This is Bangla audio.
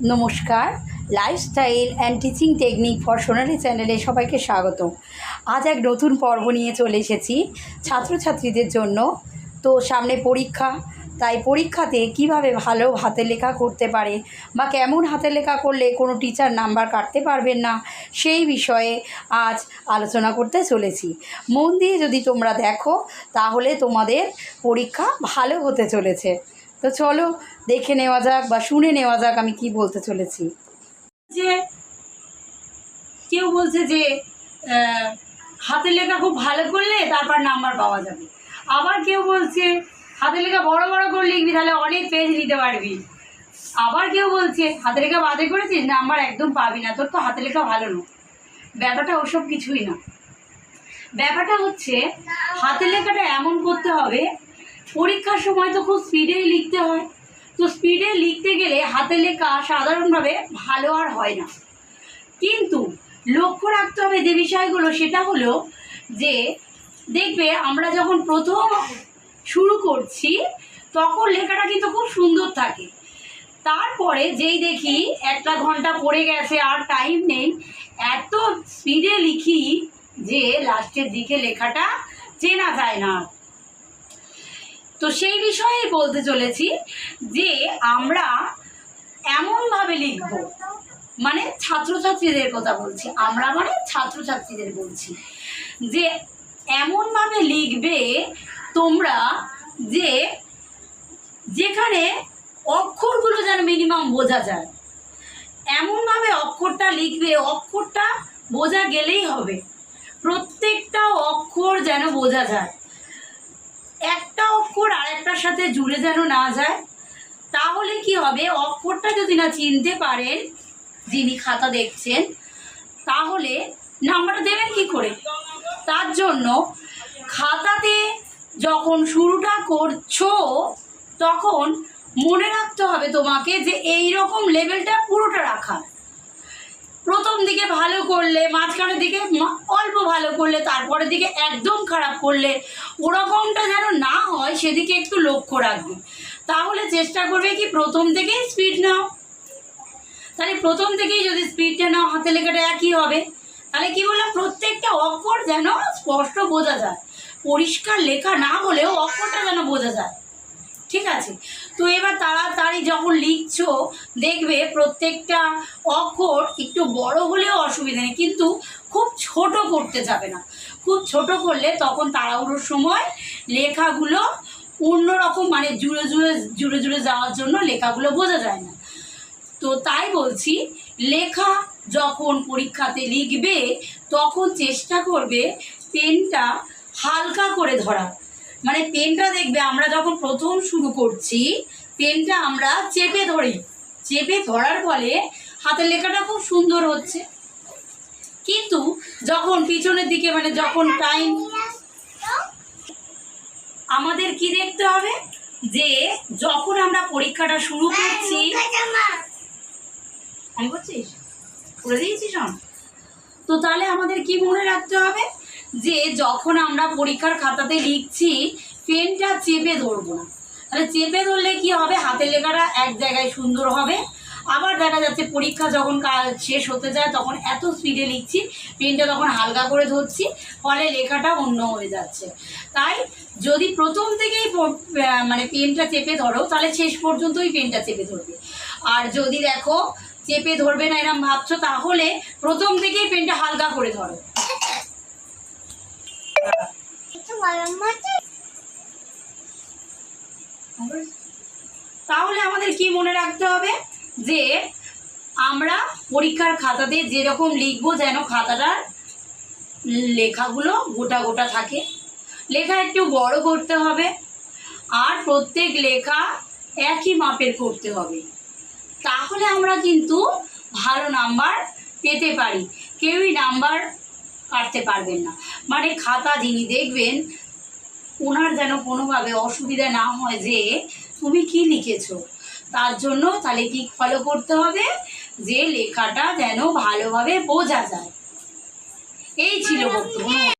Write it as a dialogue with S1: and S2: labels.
S1: নমস্কার, lifestyle and teaching technique for Sonali চ্যানেলে সবাইকে স্বাগত। আজ এক নতুন পর্ব নিয়ে চলে এসেছি ছাত্রছাত্রীদের জন্য। তো সামনে পরীক্ষা, তাই পরীক্ষাতে কিভাবে ভালো হাতের লেখা করতে পারে বা কেমন হাতের লেখা করলে কোনো টিচার নাম্বার কাটতে পারবেন না, সেই বিষয়ে আজ আলোচনা করতে চলেছি। মন দিয়ে যদি তোমরা দেখো তাহলে তোমাদের পরীক্ষা ভালো হতে চলেছে। তো চলো দেখে নেওয়া যাক বা শুনে নেওয়া যাক আমি কি বলতে চলেছি। যে কেউ বলছে যে হাতের লেখা খুব ভালো করলে তারপর নাম্বার পাওয়া যাবে, আবার কেউ বলছে হাতের লেখা বড় বড় করে লিখবি তাহলে অনেক পেজ নিতে পারবি, আবার কেউ বলছে হাতের লেখা বাদে করেছিস নাম্বার একদম পাবি না, তোর তো হাতের লেখা ভালো না। ব্যাপারটা ওসব কিছুই না। ব্যাপারটা হচ্ছে হাতের লেখাটা এমন করতে হবে, পরীক্ষার সময় তো খুব স্পিডেই লিখতে হয়। তো স্পিডে লিখতে গেলে হাতের লেখা সাধারণভাবে ভালো আর হয় না। কিন্তু লক্ষ্য রাখতে হবে যে বিষয়গুলো, সেটা হলো যে দেখবে আমরা যখন প্রথম শুরু করছি তখন লেখাটা কিন্তু খুব সুন্দর থাকে। তারপরে যেই দেখি একটা ঘন্টা পড়ে গেছে আর টাইম নেই, এত স্পিডে লিখি যে লাস্টের দিকে লেখাটা চেনা যায় না। তো সেই বিষয়ে বলতে চলেছি যে আমরা এমনভাবে লিখব, মানে ছাত্রছাত্রীদের কথা বলছি, আমরা মানে ছাত্রছাত্রীদের বলছি যে এমনভাবে লিখবে তোমরা যে যেখানে অক্ষরগুলো যেন মিনিমাম বোঝা যায়, এমনভাবে অক্ষরটা লিখবে, অক্ষরটা বোঝা গেলেই হবে, প্রত্যেকটা অক্ষর যেন বোঝা যায়, একটা অক্ষর আরেকটার সাথে জুড়ে যেন না যায়। তাহলে কি হবে, অক্ষরটা যদি না চিনতে পারেন যিনি খাতা দেখছেন তাহলে নাম্বারটা দেবেন কি করে? তার জন্য খাতাতে যখন শুরুটা করছো তখন মনে রাখতে হবে তোমাকে যে এই রকম লেভেলটা পুরোটা রাখা। প্রথম দিকে ভালো করলে, মাঝখানের দিকে অল্প ভালো করলে, তারপরের দিকে একদম খারাপ করলে, ওরকমটা যেন না হয় সেদিকে একটু লক্ষ্য রাখবে। তাহলে চেষ্টা করবে কি প্রথম থেকেই স্পিড নাও। তাহলে প্রথম থেকেই যদি স্পিডটা নাও হাতে লেখাটা একই হবে। তাহলে কি বললাম, প্রত্যেকটা অক্ষর যেন স্পষ্ট বোঝা যায়, পরিষ্কার লেখা না হলেও অক্ষরটা যেন বোঝা যায়। ঠিক আছে? তো এবার তাড়াতাড়ি যখন লিখছো দেখবে প্রত্যেকটা অক্ষর একটু বড় হলেও অসুবিধা নেই, কিন্তু খুব ছোট করতে যাবে না। খুব ছোট করলে তখন তাড়াহুড়োর সময় লেখাগুলো অন্যরকম, মানে জুড়ে জুড়ে যাওয়ার জন্য লেখাগুলো বোঝা যায় না। তো তাই বলছি, লেখা যখন পরীক্ষাতে লিখবে তখন চেষ্টা করবে পেনটা হালকা করে ধরা। মানে পেনটা দেখবে আমরা যখন প্রথম শুরু করছি পেনটা আমরা চেপে ধরি, চেপে ধরার ফলে হাতের লেখাটা খুব সুন্দর হচ্ছে। কিন্তু যখন পিছনের দিকে, মানে যখন টাইম, আমাদের কি দেখতে হবে যে যখন আমরা পরীক্ষাটা শুরু করছি, আমি বলছিস করে দিয়েছিস, তো তাহলে আমাদের কি মনে রাখতে হবে যে যখন আমরা পরীক্ষার খাতাতে লিখছি পেনটা চেপে ধরবো না। তাহলে চেপে ধরলে কি হবে, হাতের লেখাটা এক জায়গায় সুন্দর হবে। আবার দেখা যাচ্ছে পরীক্ষা যখন শেষ হতে যায় তখন এত স্পিডে লিখছি, পেনটা তখন হালকা করে ধরছি, ফলে লেখাটা অন্য হয়ে যাচ্ছে। তাই যদি প্রথম থেকেই মানে পেনটা চেপে ধরো তাহলে শেষ পর্যন্তই পেনটা চেপে ধরবে। আর যদি দেখো চেপে ধরবে না এরকম ভাবছো, তাহলে প্রথম থেকেই পেনটা হালকা করে ধরো। তাহলে আমাদের কি মনে রাখতে হবে যে আমরা পরীক্ষার খাতাতে যেরকম লিখবো যেন খাতাটার লেখাগুলো গোটা গোটা থাকে, লেখা একটু বড় করতে হবে, আর প্রত্যেক লেখা একই মাপের করতে হবে। তাহলে আমরা কিন্তু ভালো নাম্বার পেতে পারি, কেউই নাম্বার কাটতে পারবেন না। মানে খাতা যিনি দেখবেন ওনার যেন কোনোভাবে অসুবিধা না হয় যে তুমি কি লিখেছো। তার জন্য তাহলে কি ফলো করতে হবে যে লেখাটা যেন ভালোভাবে বোঝা যায়। এই ছিল বক্তব্য।